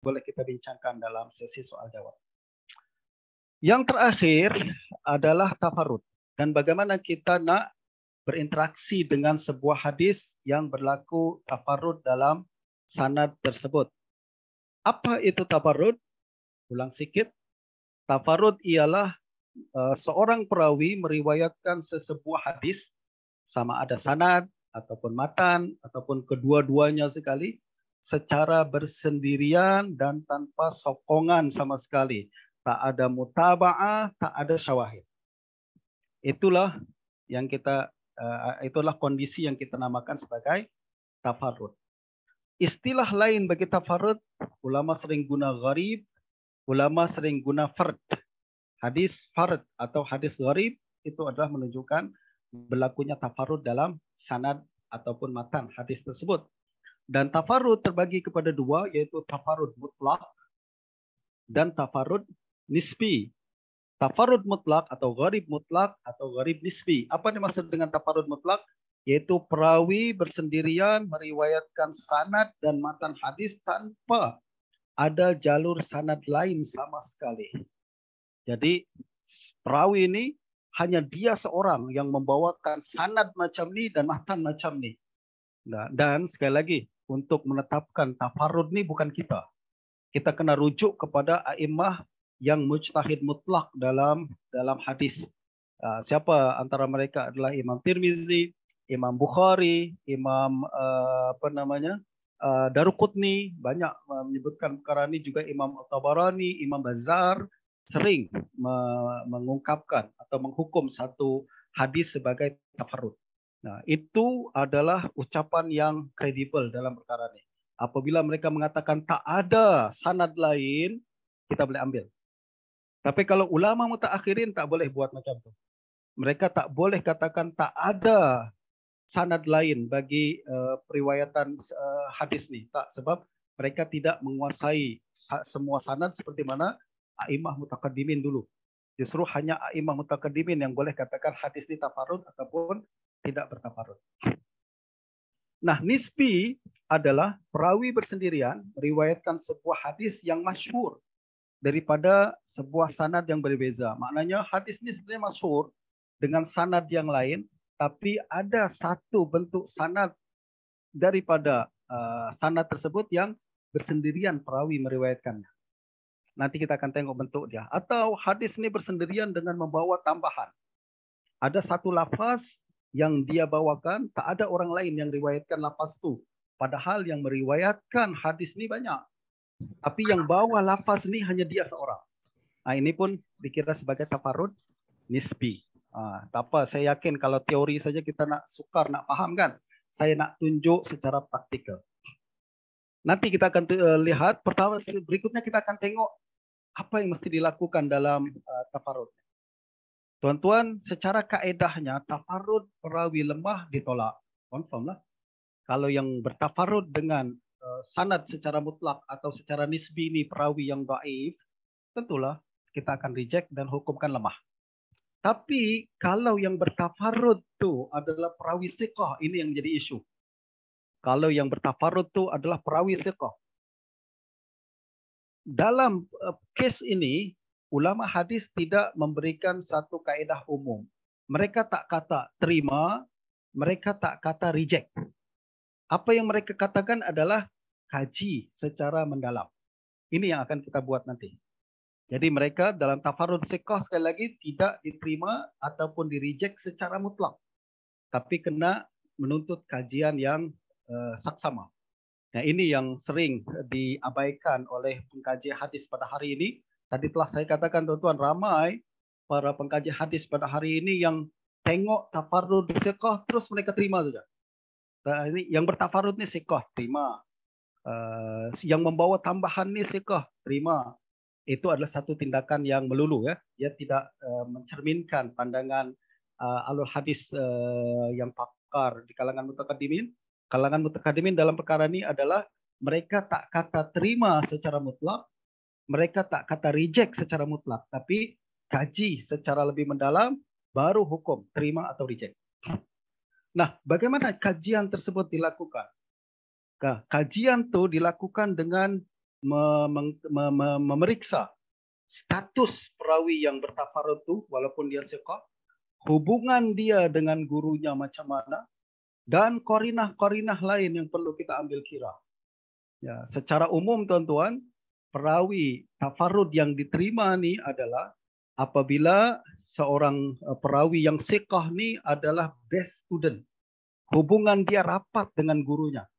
boleh kita bincangkan dalam sesi soal jawab. Yang terakhir adalah tafarud dan bagaimana kita nak berinteraksi dengan sebuah hadis yang berlaku tafarud dalam sanad tersebut. Apa itu tafarud? Ulang sikit. Tafarud ialah seorang perawi meriwayatkan sesebuah hadis, sama ada sanad ataupun matan ataupun kedua-duanya sekali, secara bersendirian dan tanpa sokongan sama sekali. Tak ada mutaba'ah, tak ada syawahid. Itulah yang itulah kondisi yang kita namakan sebagai tafarud. Istilah lain bagi tafarud, ulama sering guna gharib, ulama sering guna fard. Hadis fard atau hadis gharib itu adalah menunjukkan berlakunya tafarud dalam sanad ataupun matan hadis tersebut. Dan tafarud terbagi kepada dua, yaitu tafarud mutlak dan tafarud nisbi. Tafarud mutlak atau gharib mutlak atau gharib nisbi. Apa yang dimaksud dengan tafarud mutlak? Yaitu perawi bersendirian meriwayatkan sanad dan matan hadis tanpa ada jalur sanad lain sama sekali. Jadi perawi ini hanya dia seorang yang membawakan sanad macam ni dan matan macam ni. Nah, dan sekali lagi, untuk menetapkan tafarud ni bukan kita. Kita kena rujuk kepada a'immah yang mujtahid mutlak dalam hadis. Siapa antara mereka adalah Imam Tirmizi, Imam Bukhari, Imam Daruqutni, banyak menyebutkan perkara ini, juga Imam Tabarani, Imam Bazzar sering mengungkapkan atau menghukum satu hadis sebagai tafarrud. Nah, itu adalah ucapan yang kredibel dalam perkara ini. Apabila mereka mengatakan tak ada sanad lain, kita boleh ambil. Tapi kalau ulama mutaakhirin tak boleh buat macam itu. Mereka tak boleh katakan tak ada sanad lain bagi periwayatan hadis ni. Tak, sebab mereka tidak menguasai semua sanad seperti mana a'imah mutaqaddimin dulu. Justru hanya a'imah mutaqaddimin yang boleh katakan hadis ini tafarrud ataupun tidak bertafarrud. Nah, nisbi adalah perawi bersendirian meriwayatkan sebuah hadis yang masyhur daripada sebuah sanad yang berbeza. Maknanya hadis ini sebenarnya masyhur dengan sanad yang lain, tapi ada satu bentuk sanad daripada sanad tersebut yang bersendirian perawi meriwayatkannya. Nanti kita akan tengok bentuk dia. Atau hadis ini bersendirian dengan membawa tambahan. Ada satu lafaz yang dia bawakan, tak ada orang lain yang riwayatkan lafaz itu. Padahal yang meriwayatkan hadis ini banyak. Tapi yang bawa lafaz ini hanya dia seorang. Nah, ini pun dikira sebagai tafarrud nisbi. Tak apa, saya yakin kalau teori saja kita nak sukar, nak faham kan. Saya nak tunjuk secara praktikal. Nanti kita akan lihat, pertama berikutnya kita akan tengok apa yang mesti dilakukan dalam tafarrud. Tuan-tuan, secara kaedahnya tafarrud perawi lemah ditolak. Confirm lah. Kalau yang bertafarrud dengan sanad secara mutlak atau secara nisbi ini perawi yang dhaif, tentulah kita akan reject dan hukumkan lemah. Tapi kalau yang bertafarrud tu adalah perawi thiqah, ini yang jadi isu. Kalau yang bertafarrud tu adalah perawi thiqah. Dalam kes ini, ulama hadis tidak memberikan satu kaedah umum. Mereka tak kata terima, mereka tak kata reject. Apa yang mereka katakan adalah kaji secara mendalam. Ini yang akan kita buat nanti. Jadi mereka dalam tafarrud thiqah sekali lagi tidak diterima ataupun di-reject secara mutlak. Tapi kena menuntut kajian yang saksama. Nah, ini yang sering diabaikan oleh pengkaji hadis pada hari ini. Tadi telah saya katakan, tuan-tuan, ramai para pengkaji hadis pada hari ini yang tengok tafarrud thiqah terus mereka terima saja. Ini yang bertafarrud ni thiqah, terima. Yang membawa tambahan ni thiqah, terima. Itu adalah satu tindakan yang melulu, ya. Dia tidak mencerminkan pandangan alul hadis yang pakar di kalangan mutaqaddimin. Kalangan mutaqaddimin dalam perkara ini adalah mereka tak kata terima secara mutlak, mereka tak kata reject secara mutlak, tapi kaji secara lebih mendalam baru hukum terima atau reject. Nah, bagaimana kajian tersebut dilakukan? Kajian itu dilakukan dengan memeriksa status perawi yang bertafarud itu, walaupun dia siqah, hubungan dia dengan gurunya macam mana, dan korinah-korinah lain yang perlu kita ambil kira. Ya, secara umum tuan-tuan, perawi tafarud yang diterima ni adalah apabila seorang perawi yang siqah ni adalah best student. Hubungan dia rapat dengan gurunya.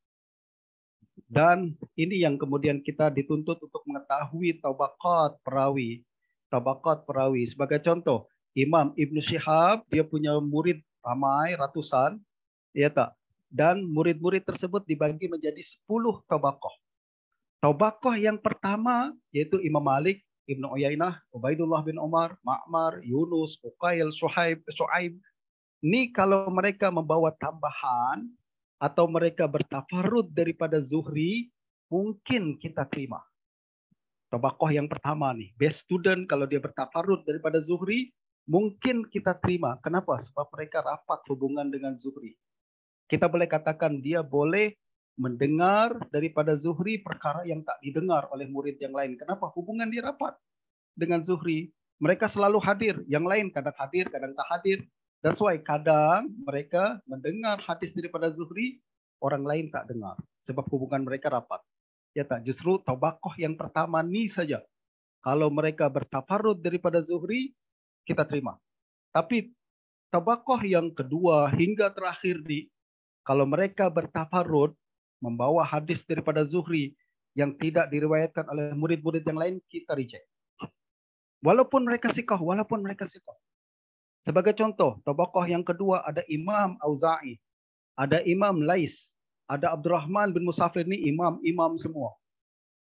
Dan ini yang kemudian kita dituntut untuk mengetahui tabaqat perawi. Tabaqat perawi. Sebagai contoh, Imam Ibn Shihab, dia punya murid ramai, ratusan. Ya tak? Dan murid-murid tersebut dibagi menjadi 10 tabaqah. Tabaqah yang pertama yaitu Imam Malik, Ibnu Uyainah, Ubaidullah bin Umar, Ma'mar, Yunus, Uqail, Shu'aib. Ini kalau mereka membawa tambahan atau mereka bertafarud daripada Zuhri, mungkin kita terima. Tabaqah yang pertama nih, best student kalau dia bertafarud daripada Zuhri, mungkin kita terima. Kenapa? Sebab mereka rapat hubungan dengan Zuhri. Kita boleh katakan dia boleh mendengar daripada Zuhri perkara yang tak didengar oleh murid yang lain. Kenapa? Hubungan dia rapat dengan Zuhri. Mereka selalu hadir. Yang lain kadang hadir, kadang tak hadir. That's why kadang mereka mendengar hadis daripada Zuhri, orang lain tak dengar. Sebab hubungan mereka rapat. Ya tak? Justru tabaqah yang pertama ni saja. Kalau mereka bertafarud daripada Zuhri, kita terima. Tapi tabaqah yang kedua hingga terakhir di kalau mereka bertafarud, membawa hadis daripada Zuhri yang tidak diriwayatkan oleh murid-murid yang lain, kita reject. Walaupun mereka siqah, Sebagai contoh, tabaqah yang kedua ada Imam Auza'i, ada Imam Lais, ada Abdurrahman bin Musafir, ini imam semua.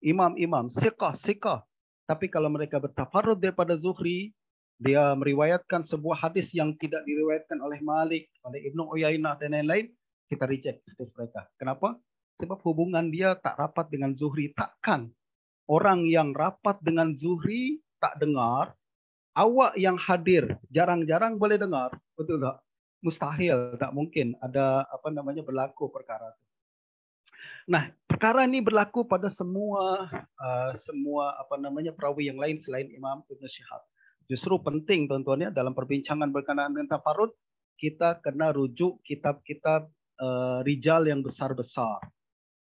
Imam, siqah. Tapi kalau mereka bertafarud daripada Zuhri, dia meriwayatkan sebuah hadis yang tidak diriwayatkan oleh Malik, oleh Ibnu Uyainah dan lain-lain, kita reject hadis mereka. Kenapa? Sebab hubungan dia tak rapat dengan Zuhri. Takkan orang yang rapat dengan Zuhri tak dengar, awak yang hadir jarang-jarang boleh dengar, betul tak? Mustahil, tak mungkin ada berlaku perkara itu. Nah, perkara ini berlaku pada semua perawi yang lain selain Imam Ibn Shihab. Justru penting tuan-tuan ya, dalam perbincangan berkenaan dengan tafarud, kita kena rujuk kitab-kitab rijal yang besar-besar.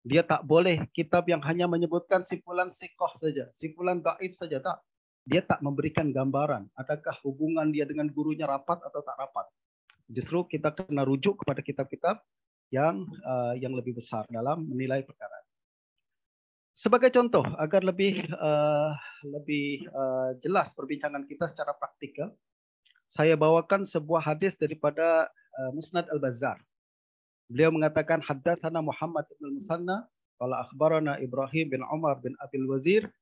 Dia tak boleh kitab yang hanya menyebutkan simpulan siqah saja, simpulan dhaif saja, tak. Dia tak memberikan gambaran adakah hubungan dia dengan gurunya rapat atau tak rapat. Justru kita kena rujuk kepada kitab-kitab yang lebih besar dalam menilai perkara. Sebagai contoh agar lebih jelas perbincangan kita secara praktikal, saya bawakan sebuah hadis daripada Musnad Al-Bazzar. Beliau mengatakan haddatsana Muhammad bin Musanna qala akhbarana Ibrahim bin Umar bin Abil Wazir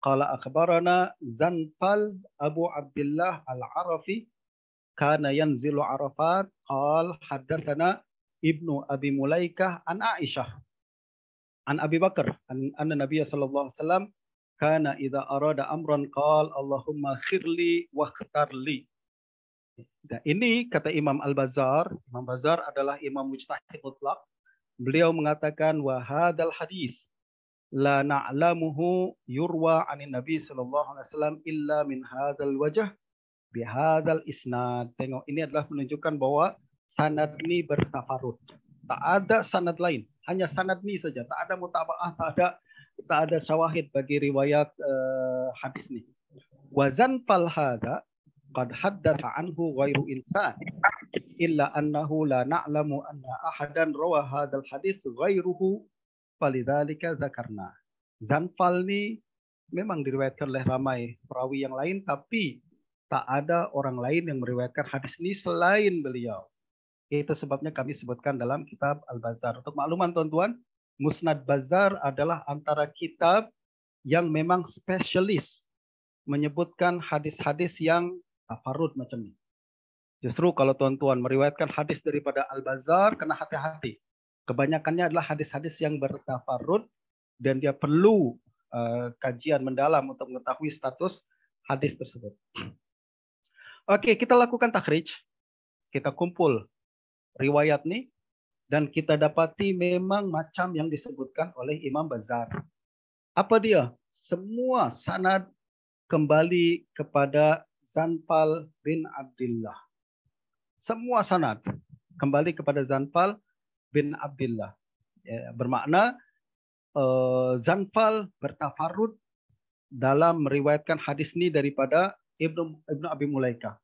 qala akhbarana Zanfal Abu Abdullah Al-Arafi kana yanzilu Arafat qala haddatsana Ibnu Abi Mulaikah an Aisyah an Abi Bakar anna Nabiy sallallahu alaihi wasallam kana idza arada amran qala Allahumma khirli wa khtarli. Nah, ini kata Imam Al-Bazzar. Imam Bazzar adalah imam mujtahid mutlak. Beliau mengatakan wa hadzal hadis la na'lamuhu yurwa 'anin Nabi sallallahu alaihi wasallam illa min hadzal wajh bi hadzal isnad. Tengok, ini adalah menunjukkan bahwa sanad ini bertafarud. Tak ada sanad lain, hanya sanad ini saja. Tak ada mutabaah, tak ada syawahid bagi riwayat hadis ini. Wa zanfal hadza qad haddatha anhu ghairu insan illa annahu la na'lamu anna ahadan rawa hadzal hadis ghairuhu falidzalika dzakarna. Zanfal ni memang diriwayatkan oleh ramai perawi yang lain, tapi tak ada orang lain yang meriwayatkan hadis ini selain beliau. Itu sebabnya kami sebutkan dalam kitab Al-Bazzar. Untuk makluman tuan-tuan, Musnad Bazzar adalah antara kitab yang memang spesialis menyebutkan hadis-hadis yang tafarud macam ini. Justru kalau tuan-tuan meriwayatkan hadis daripada Al-Bazzar, kena hati-hati. Kebanyakannya adalah hadis-hadis yang bertafarud dan dia perlu kajian mendalam untuk mengetahui status hadis tersebut. Oke, kita lakukan takhrij. Kita kumpul riwayat nih dan kita dapati memang macam yang disebutkan oleh Imam Bazzar. Apa dia? Semua sanad kembali kepada Zanfal bin Abdullah. Semua sanad kembali kepada Zanfal bin Abdullah. Ya, bermakna Zanfal bertafarud dalam meriwayatkan hadis ini daripada Ibnu Abi Mulaikah.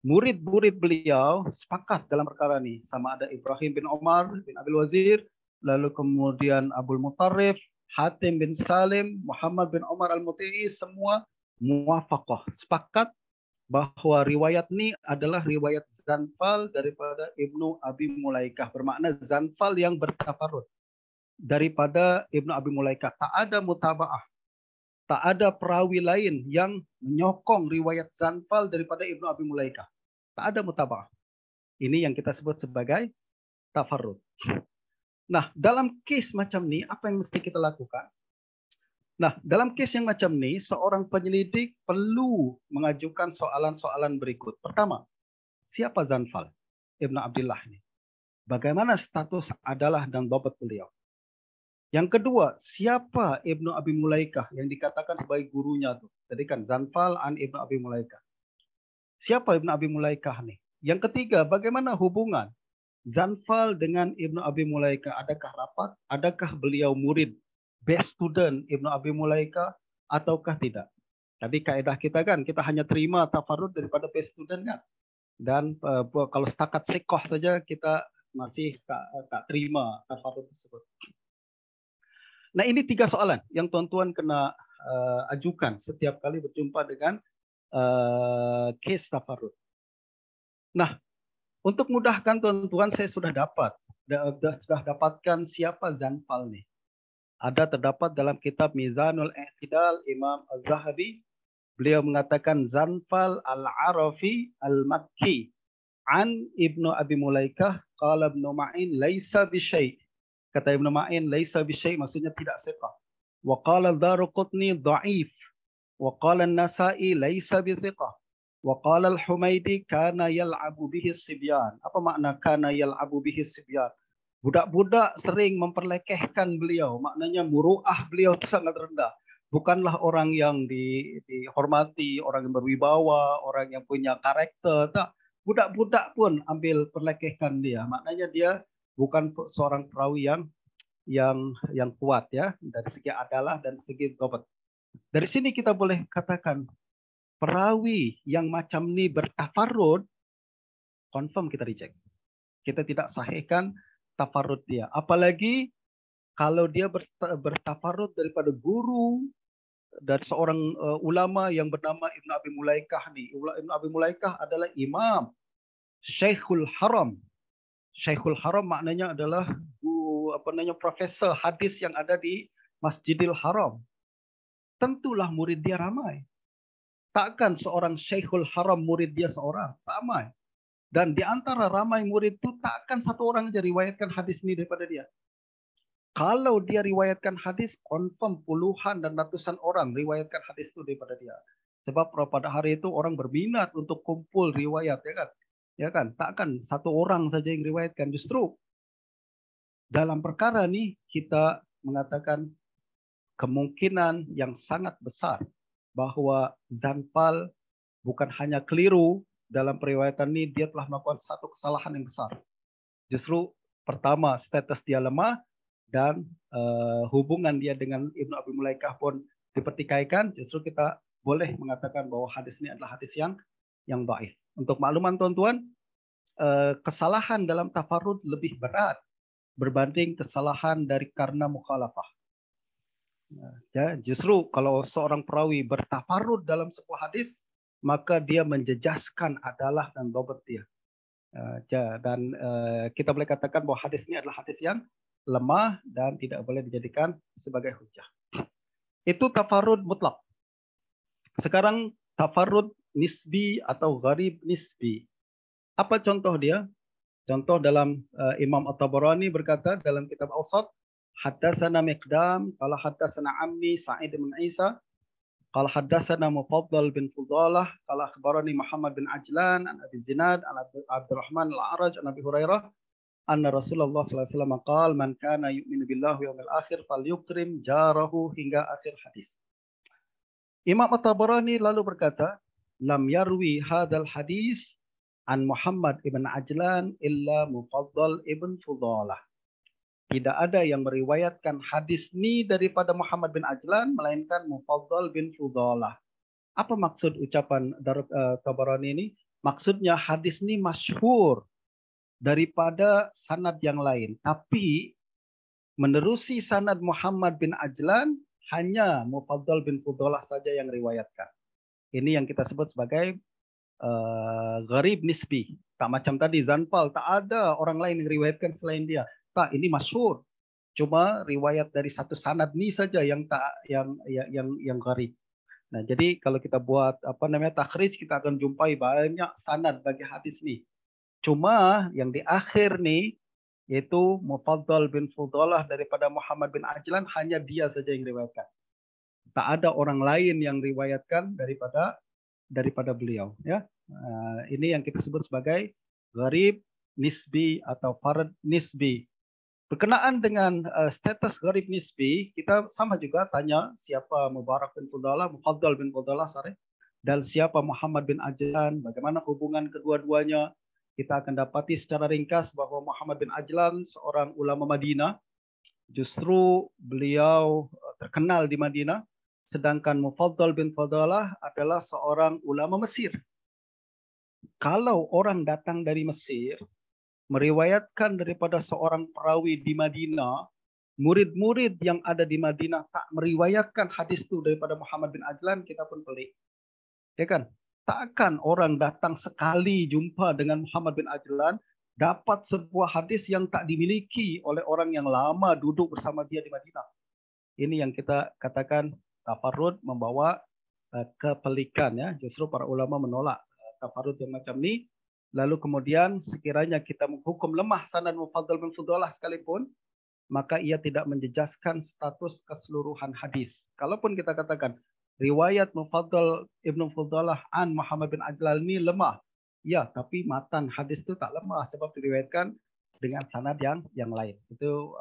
Murid-murid beliau sepakat dalam perkara ini. Sama ada Ibrahim bin Omar bin Abil Wazir, lalu kemudian Abul Mutarrif, Hatim bin Salim, Muhammad bin Omar Al-Muti'i, semua muwafaqah, sepakat bahwa riwayat ini adalah riwayat Zanfal daripada Ibnu Abi Mulaikah. Bermakna Zanfal yang bertafarud daripada Ibnu Abi Mulaikah. Tak ada mutaba'ah. Tak ada perawi lain yang menyokong riwayat Zanfal daripada Ibnu Abi Mulaikah. Tak ada mutaba'ah. Ini yang kita sebut sebagai tafarrud. Nah, dalam case macam ni, apa yang mesti kita lakukan? Nah, dalam case yang macam ni, seorang penyelidik perlu mengajukan soalan-soalan berikut. Pertama, siapa Zanfal Ibnu Abdullah ini? Bagaimana status adalah dan dhabat beliau? Yang kedua, siapa Ibnu Abi Mulaikah yang dikatakan sebagai gurunya tuh? Jadi kan Zanfal an Ibnu Abi Mulaikah. Siapa Ibnu Abi Mulaikah nih? Yang ketiga, bagaimana hubungan Zanfal dengan Ibnu Abi Mulaikah? Adakah rapat? Adakah beliau murid best student Ibnu Abi Mulaikah ataukah tidak? Tadi kaedah kita kan, kita hanya terima tafarud daripada best student kan. Dan kalau setakat sekoh saja kita masih tak terima tafarud tersebut. Nah, ini 3 soalan yang tuan-tuan kena ajukan setiap kali berjumpa dengan case tafarud. Nah, untuk mudahkan tuan-tuan, saya sudah dapatkan siapa Zanfal nih. Ada terdapat dalam kitab Mizanul I'tidal Imam Az-Zahabi. Beliau mengatakan Zanfal Al-Arafi Al-Makki an Ibnu Abi Mulaikah qala Ibnu Ma'in laisa bisyai'. Kata Ibnu Ma'in laisa bisyai' maksudnya tidak siqah. Wa qala Ad-Daruqutni dha'if. Wa qala An-Nasa'i laisa bisiqah. Wa qala Al-Humaidi kana yal'abu bihi sibyan. Apa makna kana yal'abu bihi sibyan? Budak-budak sering memperlekehkan beliau. Maknanya muru'ah beliau itu sangat rendah. Bukanlah orang yang dihormati, orang yang berwibawa, orang yang punya karakter. Tak. Budak-budak pun ambil perlekehkan dia. Maknanya dia bukan seorang perawi yang kuat ya. Dari segi adalah dan segi dhabat. Dari sini kita boleh katakan perawi yang macam ni bertafarud, confirm kita reject. Kita tidak sahihkan tafarud dia. Apalagi kalau dia bertafarud daripada guru dan seorang ulama yang bernama Ibnu Abi Mulaikah ni. Ibnu Abi Mulaikah adalah imam Syekhul Haram. Syekhul Haram maknanya adalah profesor hadis yang ada di Masjidil Haram. Tentulah murid dia ramai. Takkan seorang Syekhul Haram murid dia seorang, ramai. Dan di antara ramai murid itu takkan satu orang saja riwayatkan hadis ini daripada dia. Kalau dia riwayatkan hadis, confirm puluhan dan ratusan orang riwayatkan hadis itu daripada dia. Sebab pada hari itu orang berminat untuk kumpul riwayat, ya kan? Ya kan? Takkan satu orang saja yang riwayatkan. Justru dalam perkara ini kita mengatakan kemungkinan yang sangat besar bahwa Zanfal bukan hanya keliru dalam periwayatan ini, dia telah melakukan satu kesalahan yang besar. Justru pertama, status dia lemah dan hubungan dia dengan Ibnu Abi Mulaikah pun dipertikaikan. Justru kita boleh mengatakan bahwa hadis ini adalah hadis yang dhaif. Untuk makluman tuan-tuan, kesalahan dalam tafarrud lebih berat berbanding kesalahan dari karena mukhalafah. Ya, justru kalau seorang perawi bertafarrud dalam sebuah hadis, maka dia menjejaskan adalah dan dhabat dia. Dan kita boleh katakan bahwa hadis ini adalah hadis yang lemah dan tidak boleh dijadikan sebagai hujah. Itu tafarrud mutlak. Sekarang tafarrud nisbi atau gharib nisbi. Apa contoh dia? Contoh dalam Imam At-Tabarani berkata dalam kitab Awsat, Haddatsana Miqdam, qala haddatsana ammi Sa'id bin Isa, qala haddatsana Mufaddal bin Fudalah, qala akhbarani Muhammad bin Ajlan an Abi Zinad an Abdurrahman Al-A'raj an Abi Hurairah anna Rasulullah sallallahu alaihi wasallam qala man kana yu'minu billahi wal yawmil akhir falyukrim jarahu hingga akhir hadis. Imam At-Tabarani lalu berkata, lam yarwi hadal hadis an Muhammad ibn Ajlan illa Mufaddal ibn Fudalah. Tidak ada yang meriwayatkan hadis ini daripada Muhammad bin Ajlan melainkan Mufaddal bin Fudalah. Apa maksud ucapan Tabarani ini? Maksudnya hadis ini masyhur daripada sanad yang lain. Tapi menerusi sanad Muhammad bin Ajlan hanya Mufaddal bin Fudalah saja yang riwayatkan. Ini yang kita sebut sebagai gharib nisbi. Tak macam tadi Zanfal, tak ada orang lain yang riwayatkan selain dia. Tak, ini masyhur. Cuma riwayat dari satu sanad ni saja yang tak yang gharib. Nah, jadi kalau kita buat takhrij, kita akan jumpai banyak sanad bagi hadis ni. Cuma yang di akhir ni yaitu Mufaddal bin Fudalah daripada Muhammad bin Ajlan, hanya dia saja yang riwayatkan. Tak ada orang lain yang riwayatkan daripada beliau. Ya, ini yang kita sebut sebagai gharib nisbi atau farad nisbi. Berkenaan dengan status gharib nisbi, kita sama juga tanya siapa Mubarak bin Fudalah, Mufaddal bin Fudalah, dan siapa Muhammad bin Ajlan, bagaimana hubungan kedua-duanya. Kita akan dapati secara ringkas bahwa Muhammad bin Ajlan seorang ulama Madinah, justru beliau terkenal di Madinah, sedangkan Mufaddal bin Fudalah adalah seorang ulama Mesir. Kalau orang datang dari Mesir meriwayatkan daripada seorang perawi di Madinah, murid-murid yang ada di Madinah tak meriwayatkan hadis itu daripada Muhammad bin Ajlan, kita pun pelik. Ya kan? Takkan orang datang sekali jumpa dengan Muhammad bin Ajlan dapat sebuah hadis yang tak dimiliki oleh orang yang lama duduk bersama dia di Madinah. Ini yang kita katakan tafarrud membawa kepelikan, ya. Justru para ulama menolak tafarrud yang macam ni. Lalu kemudian sekiranya kita menghukum lemah sanad Mufaddal bin Fudalah sekalipun, maka ia tidak menjejaskan status keseluruhan hadis. Kalaupun kita katakan riwayat Mufaddal ibn Fudalah an Muhammad bin Ajlan ini lemah, ya, tapi matan hadis itu tak lemah sebab diriwayatkan dengan sanad yang lain. Itu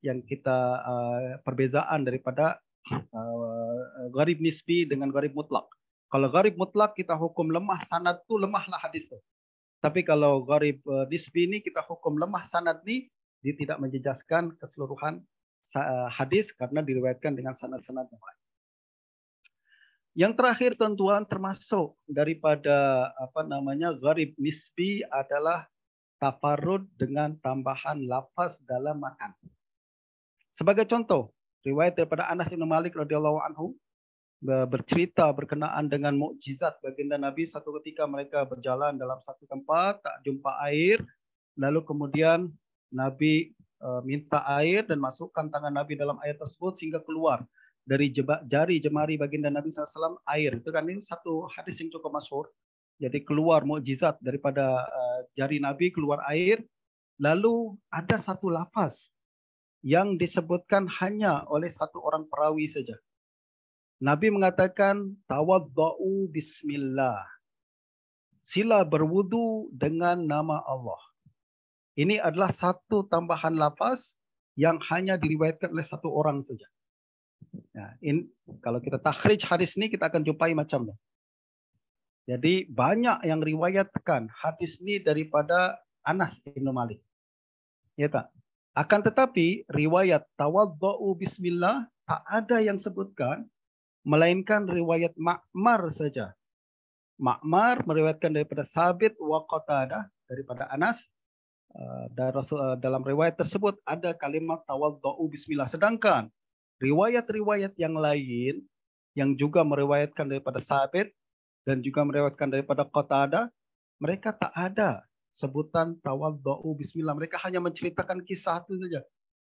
yang kita perbezaan daripada gharib nisbi dengan gharib mutlak. Kalau gharib mutlak kita hukum lemah sanad tu, lemahlah hadis tu. Tapi kalau gharib nisbi ini kita hukum lemah sanad ni, dia tidak menjejaskan keseluruhan hadis karena diriwayatkan dengan sanad-sanad yang lain. Yang terakhir tuan-tuan, termasuk daripada gharib nisbi adalah tafarrud dengan tambahan lafaz dalam matan. Sebagai contoh, riwayat daripada Anas bin Malik radhiyallahu anhu bercerita berkenaan dengan mukjizat baginda Nabi. Satu ketika mereka berjalan dalam satu tempat, tak jumpa air, lalu kemudian Nabi minta air dan masukkan tangan Nabi dalam air tersebut sehingga keluar dari jari jemari baginda Nabi SAW air. Itu kan, ini satu hadis yang cukup masyhur. Jadi keluar mukjizat daripada jari Nabi, keluar air. Lalu ada satu lafaz yang disebutkan hanya oleh satu orang perawi saja. Nabi mengatakan tawaddau bismillah. Sila berwudu dengan nama Allah. Ini adalah satu tambahan lafaz yang hanya diriwayatkan oleh satu orang saja. Nah, kalau kita takhrij hadis ini kita akan jumpai macamnya. Jadi banyak yang riwayatkan hadis ini daripada Anas bin Malik. Ya tak? Akan tetapi riwayat tawaddau bismillah tak ada yang sebutkan, melainkan riwayat Ma'mar saja. Ma'mar meriwayatkan daripada Sabit wa Qatadah daripada Anas. Dalam riwayat tersebut ada kalimat tawaddau bismillah. Sedangkan riwayat-riwayat yang lain yang juga meriwayatkan daripada Sabit dan juga meriwayatkan daripada Qatadah, mereka tak ada sebutan tawaddau bismillah. Mereka hanya menceritakan kisah itu saja.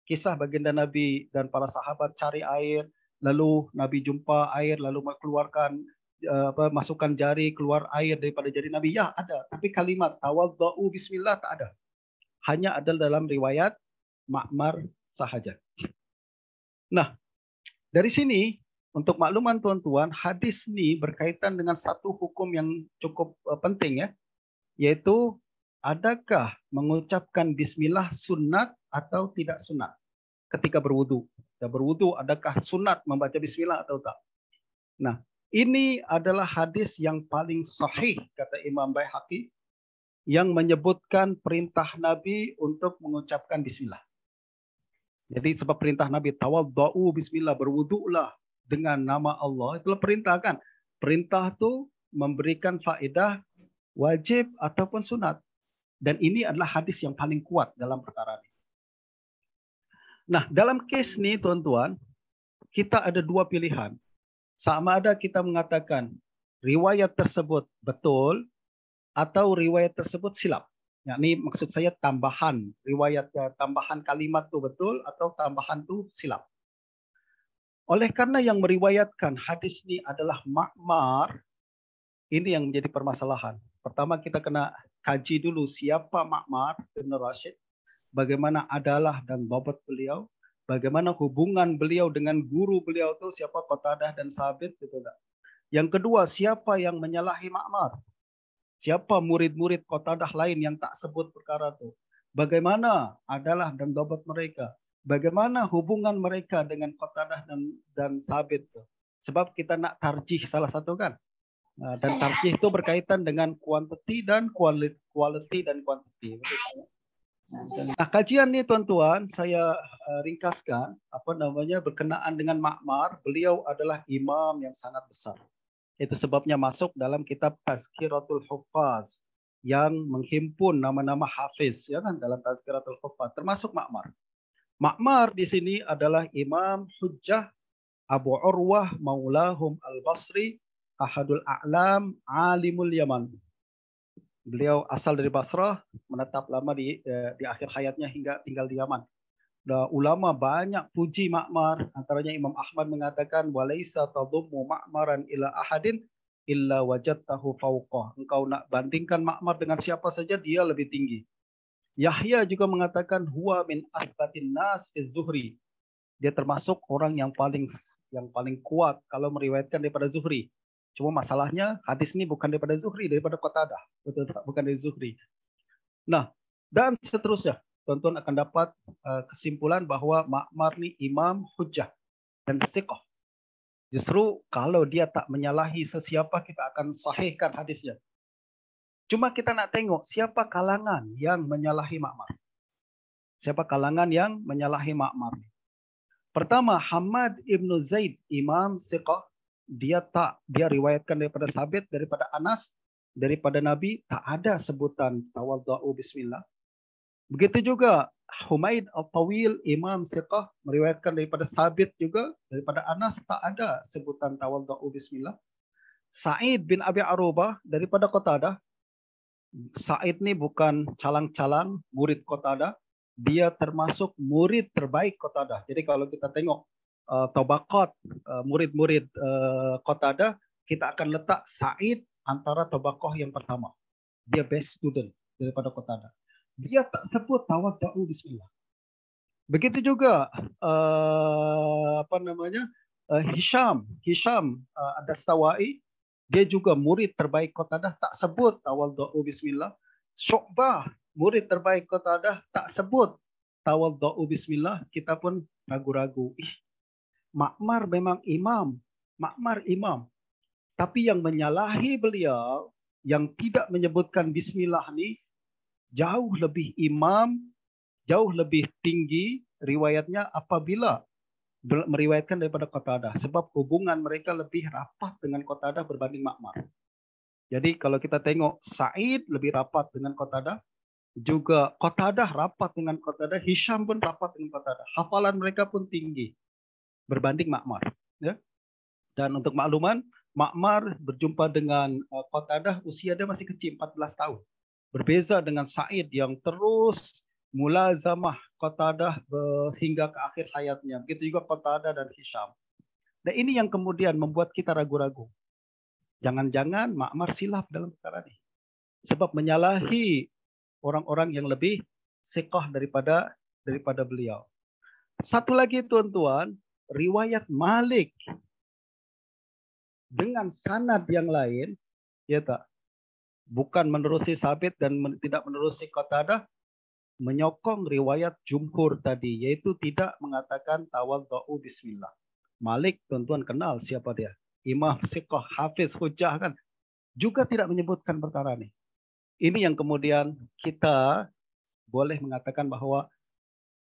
Kisah baginda Nabi dan para sahabat cari air, lalu Nabi jumpa air, lalu mengeluarkan masukkan jari, keluar air daripada jari Nabi. Ya, ada. Tapi kalimat tawaddau bismillah tak ada. Hanya ada dalam riwayat Ma'mar sahaja. Nah, dari sini untuk makluman tuan-tuan, hadis ini berkaitan dengan satu hukum yang cukup penting, ya, yaitu adakah mengucapkan bismillah sunat atau tidak sunat ketika berwudu? Ya, berwudu adakah sunat membaca bismillah atau tak? Nah, ini adalah hadis yang paling sahih kata Imam Baihaqi yang menyebutkan perintah Nabi untuk mengucapkan bismillah. Jadi sebab perintah Nabi tawaddau bismillah, berwudulah dengan nama Allah, itulah perintah kan. Perintah itu memberikan faedah wajib ataupun sunat. Dan ini adalah hadis yang paling kuat dalam perkara ini. Nah, dalam case ini tuan-tuan, kita ada dua pilihan. Sama ada kita mengatakan riwayat tersebut betul atau riwayat tersebut silap. Ya, ini maksud saya tambahan, riwayat tambahan kalimat itu betul atau tambahan itu silap. Oleh karena yang meriwayatkan hadis ini adalah Ma'mar, ini yang menjadi permasalahan. Pertama kita kena kaji dulu siapa Ma'mar bin Rashid, bagaimana adalah dan babat beliau, bagaimana hubungan beliau dengan guru beliau itu siapa Qatadah dan Sabit gitu enggak. Yang kedua, siapa yang menyalahi Ma'mar? Siapa murid-murid Qatadah lain yang tak sebut perkara itu? Bagaimana adalah dan dobat mereka? Bagaimana hubungan mereka dengan Qatadah dan Sabit itu? Sebab kita nak tarjih salah satu kan. Dan tarjih itu berkaitan dengan quantity dan quality dan quantity. Nah, kajian ini tuan-tuan saya ringkaskan berkenaan dengan Ma'mar. Beliau adalah imam yang sangat besar. Itu sebabnya masuk dalam kitab Tazkiratul Huffaz yang menghimpun nama-nama hafiz ya kan dalam Tazkiratul Huffaz termasuk Ma'mar. Ma'mar di sini adalah Imam Hujjah Abu Urwah Maulahum Al-Basri Ahadul A'lam Alimul Yaman. Beliau asal dari Basrah, menetap lama di akhir hayatnya hingga tinggal di Yaman. Ulama banyak puji Ma'mar, antaranya Imam Ahmad mengatakan walaisa tadummu ma'maran ila ahadin illa wajadtahu fauqah. Engkau nak bandingkan Ma'mar dengan siapa saja dia lebih tinggi. Yahya juga mengatakan huwa min asbatin nas fi Zuhri. Dia termasuk orang yang paling kuat kalau meriwayatkan daripada Zuhri. Cuma masalahnya hadis ini bukan daripada Zuhri, daripada Qatadah. Betul tak? Bukan dari Zuhri. Nah, dan seterusnya. Tuan-tuan akan dapat kesimpulan bahwa Ma'mar ni imam hujjah dan thiqah. Justru kalau dia tak menyalahi sesiapa, kita akan sahihkan hadisnya. Cuma kita nak tengok siapa kalangan yang menyalahi Ma'mar. Siapa kalangan yang menyalahi Ma'mar. Pertama, Hamad ibnu Zaid, imam thiqah. Dia riwayatkan daripada Sabit, daripada Anas, daripada Nabi, tak ada sebutan tawaddau bismillah. Begitu juga Humaid Al-Tawil, Imam Siqah, meriwayatkan daripada Sabit juga, daripada Anas tak ada sebutan tawaddau bismillah. Sa'id bin Abi Arubah daripada Qatadah. Sa'id ni bukan calang-calang murid Qatadah, dia termasuk murid terbaik Qatadah. Jadi kalau kita tengok tabaqat murid-murid Qatadah, kita akan letak Sa'id antara tabaqah yang pertama. Dia best student daripada Qatadah. Dia tak sebut tawaddau bismillah. Begitu juga Hisham Ad-Dastawai, dia juga murid terbaik Qatadah, tak sebut tawaddau bismillah. Syu'bah, murid terbaik Qatadah, tak sebut tawaddau bismillah. Kita pun ragu-ragu. Ma'mar memang imam. Ma'mar imam. Tapi yang menyalahi beliau, yang tidak menyebutkan bismillah ni, jauh lebih imam, jauh lebih tinggi riwayatnya apabila meriwayatkan daripada Qatadah. Sebab hubungan mereka lebih rapat dengan Qatadah berbanding Ma'mar. Jadi kalau kita tengok Sa'id lebih rapat dengan Qatadah, juga Qatadah rapat dengan Qatadah, Hisham pun rapat dengan Qatadah. Hafalan mereka pun tinggi berbanding Ma'mar. Ya. Dan untuk makluman, Ma'mar berjumpa dengan Qatadah, usia dia masih kecil, 14 tahun. Berbeza dengan Sa'id yang terus mulazamah Qatadah hingga ke akhir hayatnya. Begitu juga Qatadah dan Hisham. Dan ini yang kemudian membuat kita ragu-ragu. Jangan-jangan Ma'mar silap dalam perkara ini. Sebab menyalahi orang-orang yang lebih thiqah daripada beliau. Satu lagi tuan-tuan, riwayat Malik dengan sanad yang lain, ya tak? bukan menerusi Sabit dan tidak menerusi Qatadah, menyokong riwayat jumhur tadi, yaitu tidak mengatakan tawadhu'u bismillah. Malik, tuan-tuan kenal siapa dia? Imam Siqah, Hafiz, Hujjah kan? Juga tidak menyebutkan perkara ini. Ini yang kemudian kita boleh mengatakan bahwa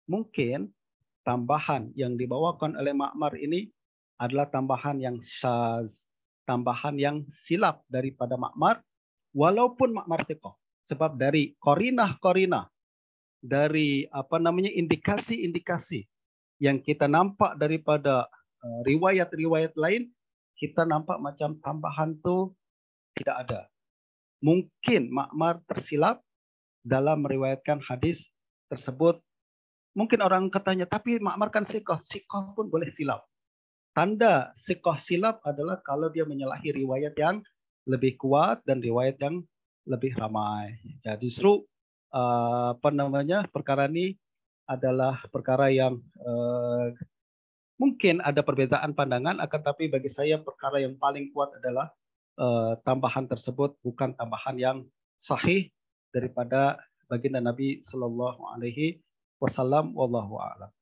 mungkin tambahan yang dibawakan oleh Ma'mar ini adalah tambahan yang syaz, tambahan yang silap daripada Ma'mar, walaupun Ma'mar Siqah. Sebab dari korinah-korinah, dari indikasi-indikasi yang kita nampak daripada riwayat-riwayat lain, kita nampak macam tambahan itu tidak ada. Mungkin Ma'mar tersilap dalam meriwayatkan hadis tersebut. Mungkin orang katanya, tapi Ma'mar kan siqah. Siqah pun boleh silap. Tanda siqah silap adalah kalau dia menyalahi riwayat yang lebih kuat dan riwayat yang lebih ramai. Ya, justru perkara ini adalah perkara yang mungkin ada perbedaan pandangan, akan tapi bagi saya perkara yang paling kuat adalah tambahan tersebut bukan tambahan yang sahih daripada baginda Nabi Shallallahu Alaihi Wasallam. Wallahu a'lam.